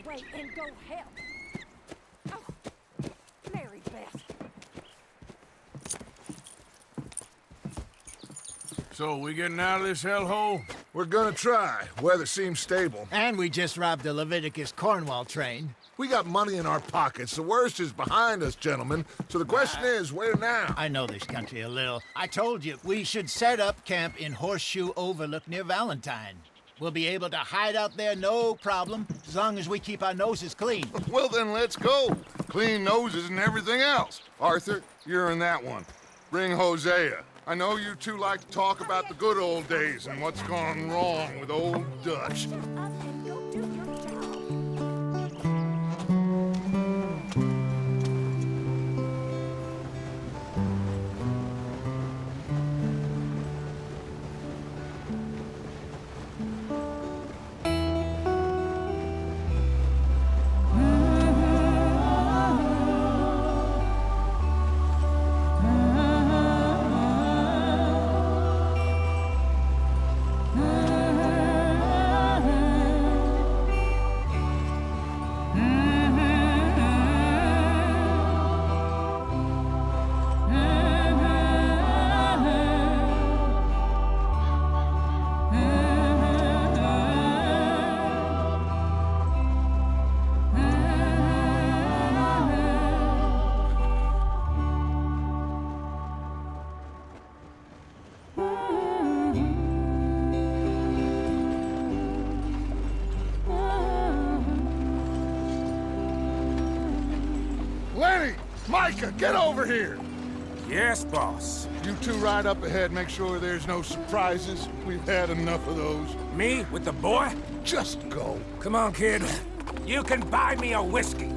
away and go help. Oh, Mary Beth. So, we getting out of this hellhole? We're gonna try. Weather seems stable. And we just robbed the Leviticus Cornwall train. We got money in our pockets. The worst is behind us, gentlemen. So the question is, where now? I know this country a little. I told you, we should set up camp in Horseshoe Overlook near Valentine. We'll be able to hide out there, no problem, as long as we keep our noses clean. Well, then let's go. Clean noses and everything else. Arthur, you're in that one. Bring Hosea. I know you two like to talk about the good old days and what's gone wrong with old Dutch. Shut up and go do your job. Lenny! Micah, get over here! Yes, boss. You two ride up ahead, make sure there's no surprises. We've had enough of those. Me with the boy? Just go. Come on, kid. You can buy me a whiskey.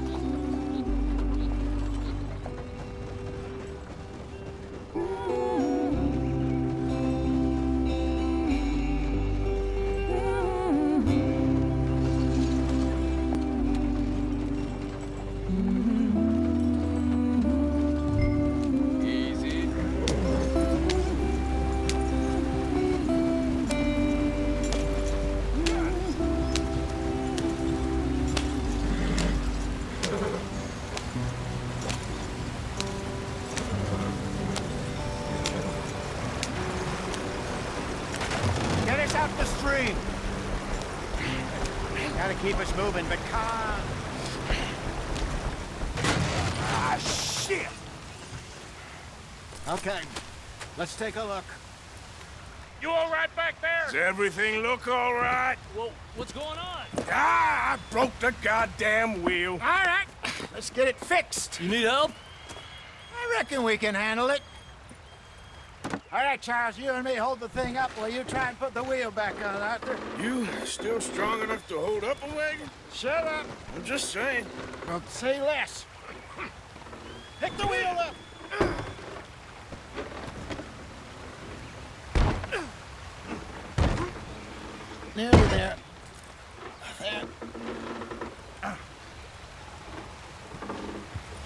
Get us out the stream. Gotta keep us moving, but calm. Ah, shit! Okay, let's take a look. You all right back there? Does everything look all right? Well, what's going on? Ah, I broke the goddamn wheel. All right, let's get it fixed. You need help? I reckon we can handle it. All right, Charles, you and me hold the thing up while you try and put the wheel back on, Arthur. You still strong enough to hold up a wagon? Shut up. I'm just saying. Well, say less. Pick the wheel up. Nearly there. There.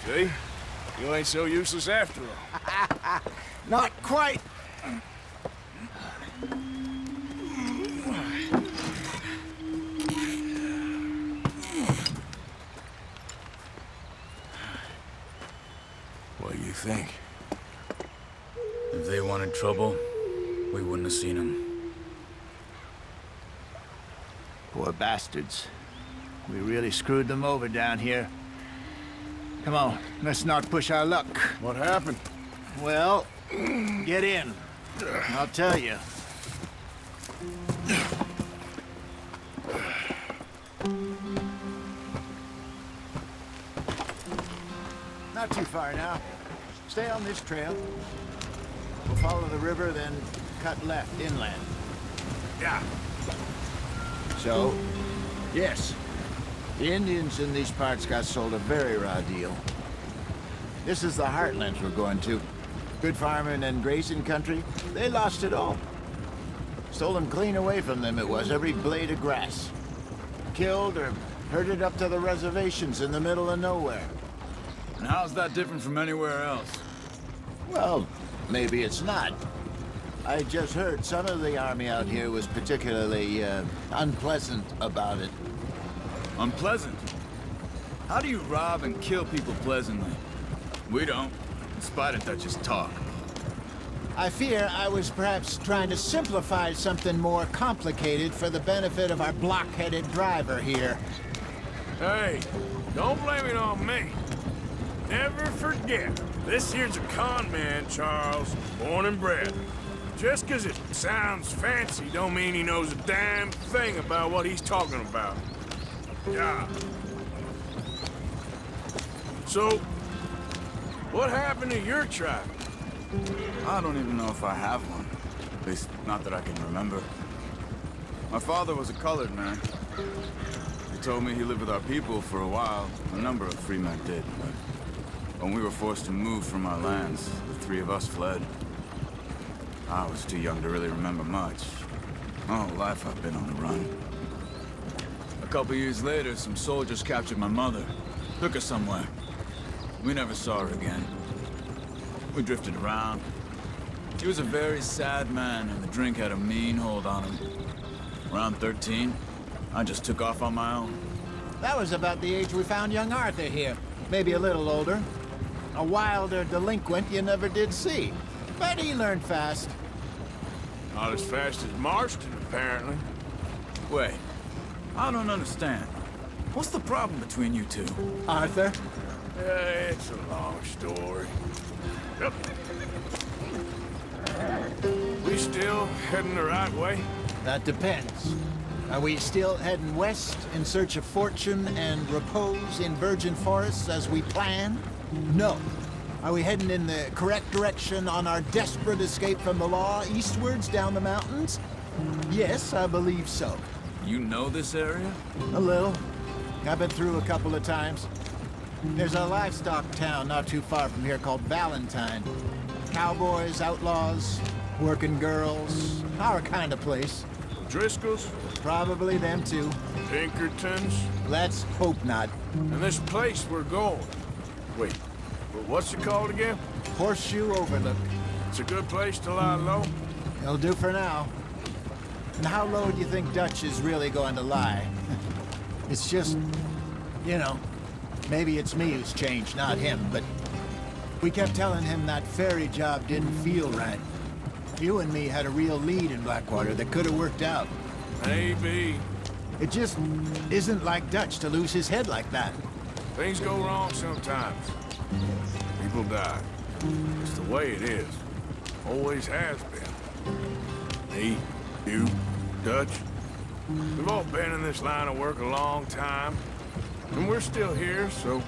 See? You ain't so useless after all. Not quite. What do you think? If they wanted trouble, we wouldn't have seen them. Poor bastards. We really screwed them over down here. Come on, let's not push our luck. What happened? Well, get in. I'll tell you. Not too far now. Stay on this trail. We'll follow the river, then cut left inland. Yeah. So, yes, the Indians in these parts got sold a very raw deal. This is the heartlands we're going to. Good farming and grazing country, they lost it all. Stolen clean away from them it was, every blade of grass. Killed or herded up to the reservations in the middle of nowhere. And how's that different from anywhere else? Well, maybe it's not. I just heard some of the army out here was particularly, unpleasant about it. Unpleasant? How do you rob and kill people pleasantly? We don't, in spite of Dutch's talk. I fear I was perhaps trying to simplify something more complicated for the benefit of our block-headed driver here. Hey, don't blame it on me. Never forget, this here's a con man, Charles, born and bred. Just 'cause it sounds fancy don't mean he knows a damn thing about what he's talking about. Yeah. So, what happened to your tribe? I don't even know if I have one. At least, not that I can remember. My father was a colored man. He told me he lived with our people for a while. A number of free men did, but when we were forced to move from our lands, the three of us fled. I was too young to really remember much. My whole life I've been on the run. A couple years later, some soldiers captured my mother. Took her somewhere. We never saw her again. We drifted around. He was a very sad man, and the drink had a mean hold on him. Around 13, I just took off on my own. That was about the age we found young Arthur here. Maybe a little older. A wilder delinquent you never did see. But he learned fast. Not as fast as Marston, apparently. Wait, I don't understand. What's the problem between you two? Arthur? It's a long story. Yep. We still heading the right way? That depends. Are we still heading west in search of fortune and repose in virgin forests as we planned? No. Are we heading in the correct direction on our desperate escape from the law eastwards down the mountains? Yes, I believe so. You know this area? A little. I've been through a couple of times. There's a livestock town not too far from here called Valentine. Cowboys, outlaws, working girls, our kind of place. Driscoll's? Probably them too. Pinkertons? Let's hope not. And this place we're going. Wait, but what's it called again? Horseshoe Overlook. It's a good place to lie low? It'll do for now. And how low do you think Dutch is really going to lie? It's just, you know, maybe it's me who's changed, not him, but we kept telling him that ferry job didn't feel right. You and me had a real lead in Blackwater that could have worked out. Maybe. It just isn't like Dutch to lose his head like that. Things go wrong sometimes. People die. It's the way it is. Always has been. Me, you, Dutch. We've all been in this line of work a long time. And we're still here, so...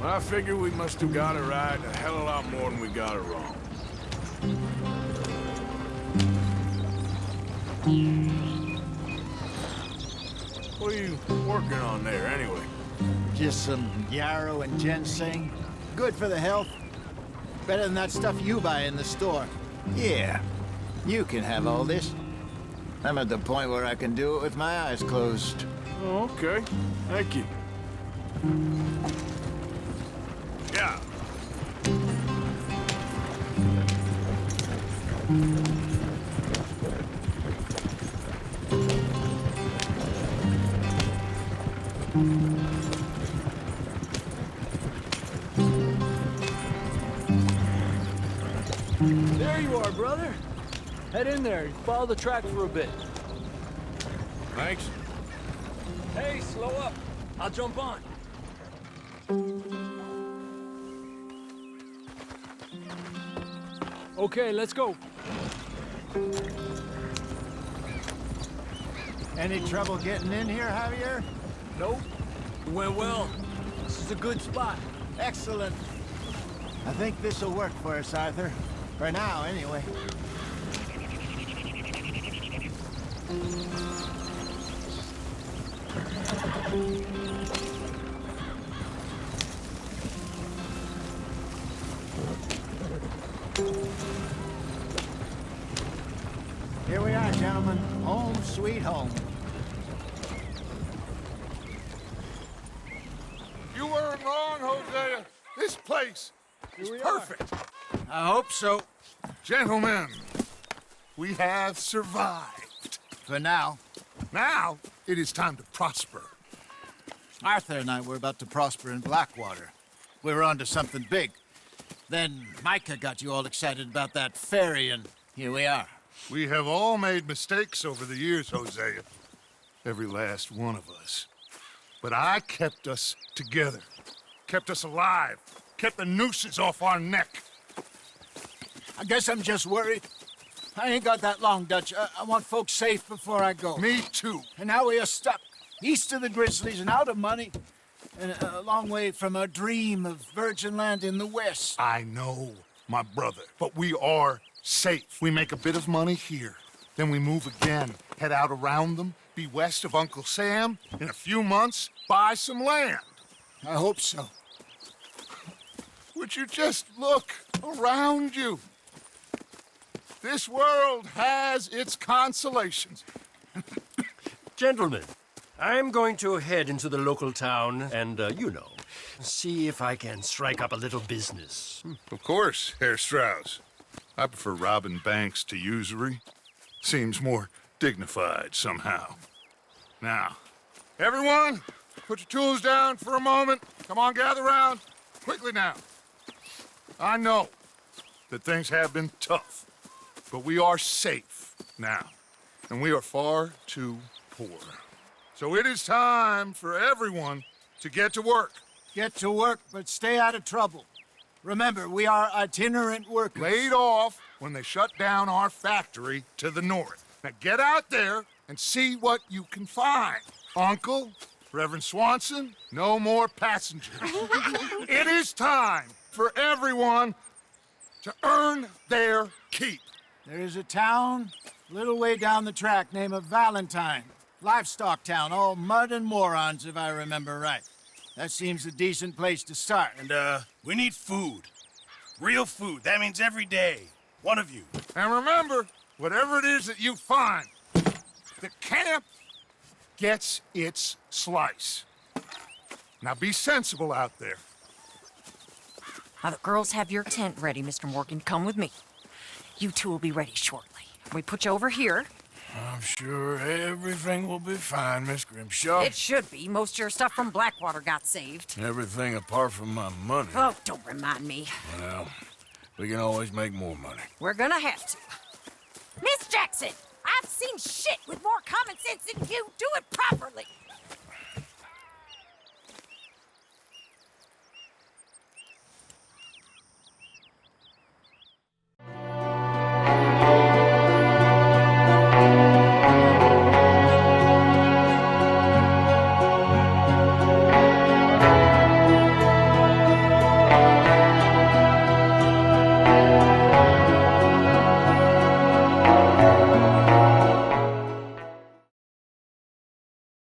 well, I figure we must have got it right a hell of a lot more than we got it wrong. What are you working on there, anyway? Just some yarrow and ginseng. Good for the health. Better than that stuff you buy in the store. Yeah, you can have all this. I'm at the point where I can do it with my eyes closed. Oh, okay. Thank you. Yeah. There you are, brother. Head in there. Follow the track for a bit. Thanks. Hey, slow up. I'll jump on. Okay, let's go. Any trouble getting in here, Javier? Nope. It went well. This is a good spot. Excellent. I think this'll work for us, Arthur. For now, anyway. Here we are, gentlemen. Home sweet home. You weren't wrong, Hosea. This place is perfect. I hope so. Gentlemen, we have survived. For now. Now, it is time to prosper. Arthur and I were about to prosper in Blackwater. We were onto something big. Then Micah got you all excited about that ferry, and here we are. We have all made mistakes over the years, Hosea. Every last one of us. But I kept us together. Kept us alive. Kept the nooses off our neck. I guess I'm just worried. I ain't got that long, Dutch. I want folks safe before I go. Me too. And now we are stuck, east of the Grizzlies and out of money, and a long way from our dream of virgin land in the west. I know, my brother, but we are safe. We make a bit of money here. Then we move again, head out around them, be west of Uncle Sam. In a few months, buy some land. I hope so. Would you just look around you? This world has its consolations. Gentlemen, I'm going to head into the local town and, see if I can strike up a little business. Of course, Herr Strauss. I prefer robbing banks to usury. Seems more dignified somehow. Now, everyone, put your tools down for a moment. Come on, gather round. Quickly now. I know that things have been tough, but we are safe now, and we are far too poor. So it is time for everyone to get to work. Get to work, but stay out of trouble. Remember, we are itinerant workers. Laid off when they shut down our factory to the north. Now get out there and see what you can find. Uncle, Reverend Swanson, no more passengers. It is time for everyone to earn their keep. There is a town a little way down the track named Valentine. Livestock town, all mud and morons, if I remember right. That seems a decent place to start. And, we need food. Real food. That means every day. One of you. And remember, whatever it is that you find, the camp gets its slice. Now be sensible out there. Now, the girls have your tent ready, Mr. Morgan. Come with me. You two will be ready shortly. We put you over here. I'm sure everything will be fine, Miss Grimshaw. It should be. Most of your stuff from Blackwater got saved. Everything apart from my money. Oh, don't remind me. Well, we can always make more money. We're gonna have to. Miss Jackson, I've seen shit with more common sense than you. Do it